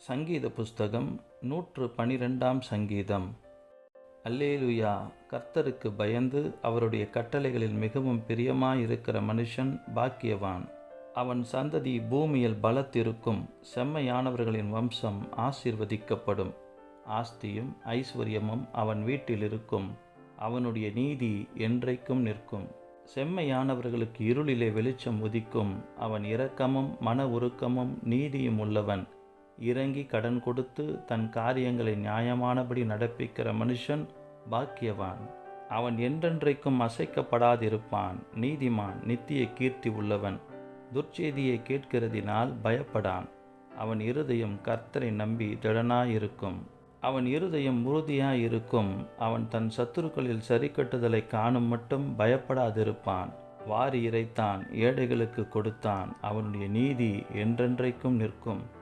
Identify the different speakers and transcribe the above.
Speaker 1: சங்கீத புஸ்தகம் 112 சங்கீதம். அல்லேலுயா. கர்த்தருக்கு பயந்து அவருடைய கட்டளைகளில் மிகவும் பிரியமாயிருக்கிற மனுஷன் பாக்கியவான். அவன் சந்ததி பூமியில் பலத்திருக்கும். செம்மையானவர்களின் வம்சம் ஆசீர்வதிக்கப்படும். ஆஸ்தியும் ஐஸ்வர்யமும் அவன் வீட்டில் இருக்கும். அவனுடைய நீதி என்றைக்கும் நிற்கும். செம்மையானவர்களுக்கு இருளிலே வெளிச்சம் உதிக்கும். அவன் இரக்கமும் மன உருக்கமும் நீதியும் உள்ளவன். இறங்கி கடன் கொடுத்து தன் காரியங்களை நியாயமானபடி நடப்பிக்கிற மனுஷன் பாக்கியவான். அவன் என்றென்றைக்கும் அசைக்கப்படாதிருப்பான். நீதிமான் நித்திய கீர்த்தி உள்ளவன். துர்ச்செய்தியை கேட்கிறதினால் பயப்படான். அவன் இருதயம் கர்த்தரை நம்பி திடனாயிருக்கும். அவன் இருதயம் உறுதியாயிருக்கும். அவன் தன் சத்துருக்களில் சரிக்கட்டுதலை காணும் மட்டும் பயப்படாதிருப்பான். வாரி இறைத்தான், ஏழைகளுக்கு கொடுத்தான். அவனுடைய நீதி என்றென்றைக்கும் நிற்கும்.